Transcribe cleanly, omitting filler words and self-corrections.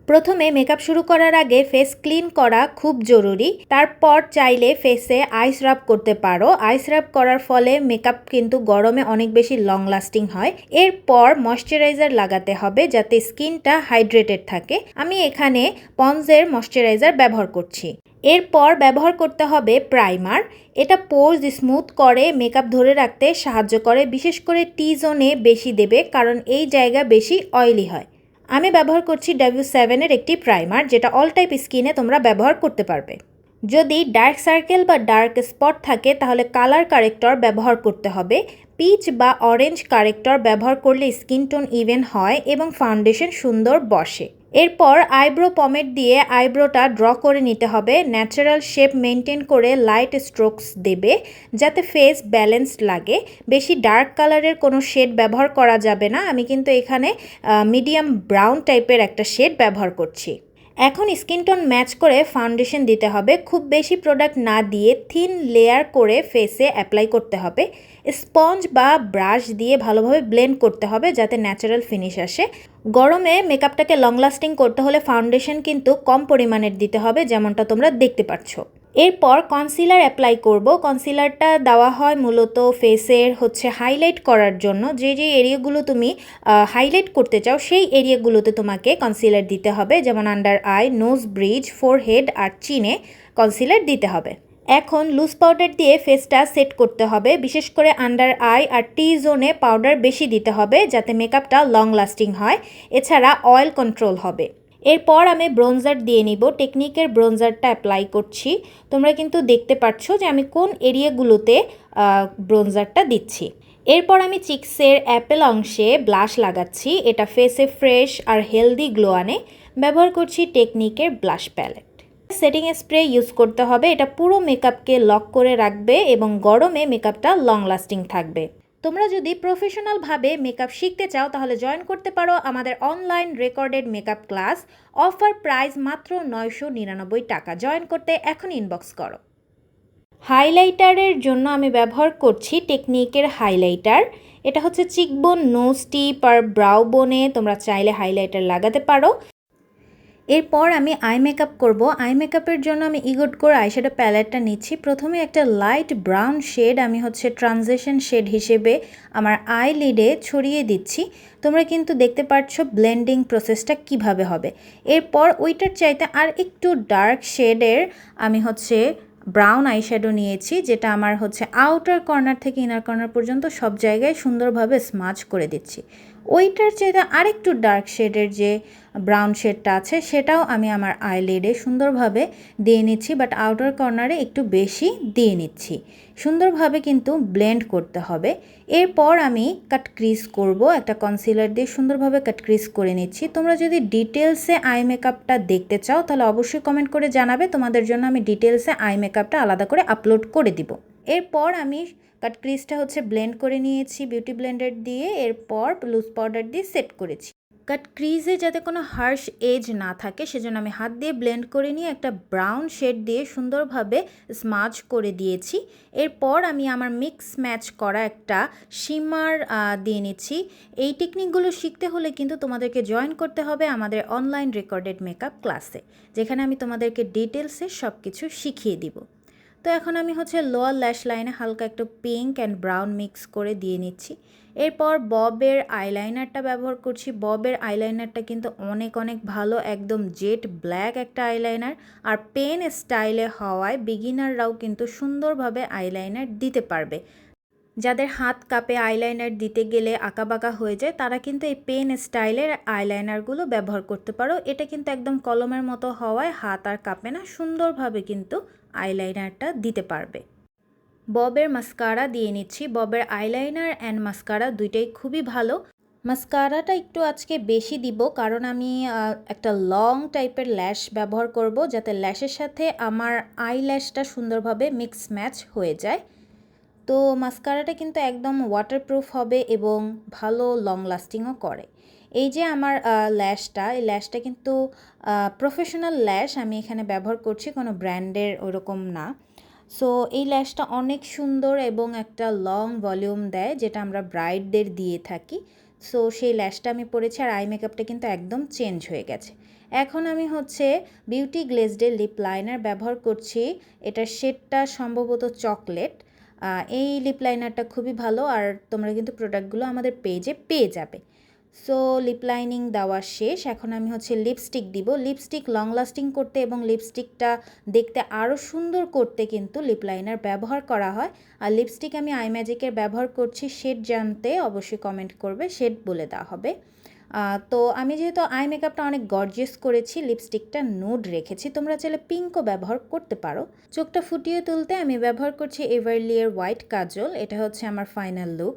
প্রথমে মেকআপ শুরু করার আগে ফেস ক্লিন করা খুব জরুরি। তারপর চাইলে ফেসে আইস রাব করতে পারো। আইস রাব করার ফলে মেকআপ কিন্তু গরমে অনেক বেশি লং লাস্টিং হয়। এরপর ময়শ্চারাইজার লাগাতে হবে যাতে স্কিনটা হাইড্রেটেড থাকে। আমি এখানে পন্ডসের ময়শ্চারাইজার ব্যবহার করছি। এরপর ব্যবহার করতে হবে প্রাইমার। এটা পোর্স স্মুথ করে, মেকআপ ধরে রাখতে সাহায্য করে। বিশেষ করে টি জোনে বেশি দেবে কারণ এই জায়গা বেশি অয়েলি হয়। আমি ব্যবহার করছি W7-এর একটি প্রাইমার, যেটা অল টাইপ স্কিনে তোমরা ব্যবহার করতে পারবে। যদি ডার্ক সার্কেল বা ডার্ক স্পট থাকে তাহলে কালার কারেক্টর ব্যবহার করতে হবে। পিচ বা অরেঞ্জ কারেক্টর ব্যবহার করলে স্কিন টোন ইভেন হয় এবং ফাউন্ডেশন সুন্দর বসে। এরপর আইব্রো পমেড দিয়ে আইব্রোটা ড্র করে নিতে হবে। ন্যাচারাল শেপ মেনটেন করে লাইট স্ট্রোকস দেবে যাতে ফেস ব্যালেন্সড লাগে। বেশি ডার্ক কালারের কোনো শেড ব্যবহার করা যাবে না। আমি কিন্তু এখানে মিডিয়াম ব্রাউন টাইপের একটা শেড ব্যবহার করছি। এখন স্কিন টোন ম্যাচ করে ফাউন্ডেশন দিতে হবে। খুব বেশি প্রোডাক্ট না দিয়ে থিন লেয়ার করে ফেসে অ্যাপ্লাই করতে হবে। স্পঞ্জ বা ব্রাশ দিয়ে ভালোভাবে ব্লেন্ড করতে হবে যাতে ন্যাচারাল ফিনিশ আসে। গরমে মেকআপটাকে লং লাস্টিং করতে হলে ফাউন্ডেশন কিন্তু কম পরিমাণের দিতে হবে, যেমনটা তোমরা দেখতে পাচ্ছ। এরপর কনসিলার অ্যাপ্লাই করব। কনসিলারটা দেওয়া হয় মূলত ফেসের হাইলাইট করার জন্য। যে এরিয়াগুলো তুমি হাইলাইট করতে চাও সেই এরিয়াগুলোতে তোমাকে কনসিলার দিতে হবে, যেমন under eye, nose bridge, forehead আর চিনে কনসিলার দিতে হবে। এখন লুজ পাউডার দিয়ে ফেসটা সেট করতে হবে। বিশেষ করে আন্ডার আই আর টি জোনে পাউডার বেশি দিতে হবে যাতে মেকআপটা লং লাস্টিং হয়। এছাড়া অয়েল কন্ট্রোল হবে। এরপর আমি ব্রোনজার দিয়ে নিব। টেকনিকের ব্রোনজারটা অ্যাপ্লাই করছি। তোমরা কিন্তু দেখতে পাচ্ছ যে আমি কোন এরিয়াগুলোতে ব্রোনজারটা দিচ্ছি। এরপর আমি চিক্সের অ্যাপেল অংশে ব্লাশ লাগাচ্ছি। এটা ফেসে ফ্রেশ আর হেলদি গ্লো আনে। ব্যবহার করছি টেকনিকের blush palette. Setting spray use করতে হবে। এটা পুরো মেকআপকে লক করে রাখবে এবং গরমে মেকআপটা লং লাস্টিং থাকবে। তোমরা যদি প্রফেশনালভাবে মেকআপ শিখতে চাও তাহলে জয়েন করতে পারো আমাদের online recorded makeup class. Offer price মাত্র 999 টাকা। জয়েন করতে এখন ইনবক্স করো। হাইলাইটারের জন্য আমি ব্যবহার করছি টেকনিকের হাইলাইটার। এটা চিকবোন, নোজ টিপ আর ব্রাউ বোনে তোমরা চাইলে হাইলাইটার লাগাতে পারো। এরপর আমি আই মেকআপ করব। আই মেকআপের জন্য আমি ইগোট করে আইশ্যাডো প্যালেটটা নিচ্ছি। প্রথমে একটা লাইট ব্রাউন শেড আমি ট্রানজিশন শেড হিসেবে আমার আই লিডে ছড়িয়ে দিচ্ছি। তোমরা কিন্তু দেখতে পাচ্ছ ব্লেন্ডিং প্রসেসটা কিভাবে হবে। এরপর ওইটার চাইতে আর একটু ডার্ক শেডের আমি ব্রাউন আইশ্যাডো নিয়েছি, যেটা আমার আউটার কর্নার থেকে ইনার কর্নার পর্যন্ত সব জায়গায় সুন্দরভাবে স্মাচ করে দিচ্ছি। ওইটার চাইতে আরেকটু ডার্ক শেডের যে ব্রাউন শেডটা আছে সেটাও আমি আমার আইলিডে সুন্দরভাবে দিয়ে নিচ্ছি, বাট আউটার কর্নারে একটু বেশি দিয়ে নিচ্ছি। সুন্দরভাবে কিন্তু ব্লেন্ড করতে হবে। এরপর আমি কাট ক্রিজ করব। একটা কনসিলার দিয়ে সুন্দরভাবে কাট ক্রিজ করে নিচ্ছি। তোমরা যদি ডিটেলসে আই মেকআপটা দেখতে চাও তাহলে অবশ্যই কমেন্ট করে জানাবে। তোমাদের জন্য আমি ডিটেলসে আই মেকআপটা আলাদা করে আপলোড করে দিব। এরপর আমি কাট ক্রিজটা ব্লেন্ড করে নিয়েছি বিউটি ব্লেন্ডার দিয়ে। এরপর লুজ পাউডার দিয়ে সেট করেছি। কাট ক্রিজে যাতে কোনো হার্শ এজ না থাকে সেজন্য আমি হাত দিয়ে ব্লেন্ড করে নিয়ে একটা ব্রাউন শেড দিয়ে সুন্দরভাবে স্মাচ করে দিয়েছি। এরপর আমি আমার মিক্স ম্যাচ করা একটা শিমার দিয়ে নিচ্ছি। এই টেকনিকগুলো শিখতে হলে কিন্তু তোমাদেরকে জয়েন করতে হবে আমাদের অনলাইন রেকর্ডেড মেকআপ ক্লাসে, যেখানে আমি তোমাদেরকে ডিটেলসে সব কিছু শিখিয়ে দিব। তো এখন আমি লোয়ার ল্যাশ লাইনে হালকা একটু পিঙ্ক অ্যান্ড ব্রাউন মিক্স করে দিয়ে নিচ্ছি। এরপর ববের আইলাইনারটা ব্যবহার করছি। ববের আইলাইনারটা কিন্তু অনেক ভালো, একদম জেট ব্ল্যাক একটা আইলাইনার। আর পেন স্টাইলে হওয়ায় বিগিনাররাও কিন্তু সুন্দরভাবে আইলাইনার দিতে পারবে। যাদের হাত কাঁপে আইলাইনার দিতে গেলে আঁকাবাঁকা হয়ে যায় তারা কিন্তু এই পেন স্টাইলের আইলাইনারগুলো ব্যবহার করতে পারো। এটা কিন্তু একদম কলমের মতো হওয়ায় হাত আর কাঁপে না, সুন্দরভাবে কিন্তু আইলাইনারটা দিতে পারবে। ববের মাস্কারা দিয়ে নিচ্ছি। ববের আইলাইনার অ্যান্ড মাস্কারা দুইটাই খুবই ভালো। মাস্কারাটা একটু আজকে বেশি দিব কারণ আমি একটা লং টাইপের ল্যাশ ব্যবহার করব, যাতে ল্যাশের সাথে আমার আই ল্যাশটা সুন্দরভাবে মিক্স ম্যাচ হয়ে যায়। তো মাস্কারাটা কিন্তু একদম ওয়াটারপ্রুফ হবে এবং ভালো লং লাস্টিংও করে। এই যে আমার ল্যাশটা, এই ল্যাশটা কিন্তু প্রফেশনাল ল্যাশ আমি এখানে ব্যবহার করছি, কোনো ব্র্যান্ডের ওরকম না। সো এই ল্যাশটা অনেক সুন্দর এবং একটা লং ভলিউম দেয়, যেটা আমরা ব্রাইডদের দিয়ে থাকি। সো সেই ল্যাশটা আমি পরেছি আর আই মেকআপটা কিন্তু একদম চেঞ্জ হয়ে গেছে। এখন আমি হচ্ছে বিউটি গ্লেজডের লিপ লাইনার ব্যবহার করছি। এটার শেডটা সম্ভবত চকলেট। এই লিপ লাইনারটা খুবই ভালো, আর তোমরা কিন্তু প্রোডাক্টগুলো আমাদের পেজে পেয়ে যাবে। সো লিপ লাইনিং দেওয়া শেষ। এখন আমি হচ্ছে লিপস্টিক দিব। লিপস্টিক লং লাস্টিং করতে এবং লিপস্টিকটা দেখতে আরও সুন্দর করতে কিন্তু লিপ লাইনার ব্যবহার করা হয়। আর লিপস্টিক আমি আই ম্যাজিকের ব্যবহার করছি। শেড জানতে অবশ্যই কমেন্ট করবে, শেড বলে দেওয়া হবে। তো আমি যেহেতু আই মেকআপটা অনেক গর্জিয়াস করেছি, লিপস্টিকটা নুড রেখেছি, তোমরা চাইলে পিঙ্কও ব্যবহার করতে পারো। চোখটা ফুটিয়ে তুলতে আমি ব্যবহার করছি এভারলিয়ের হোয়াইট কাজল। এটা হচ্ছে আমার ফাইনাল লুক।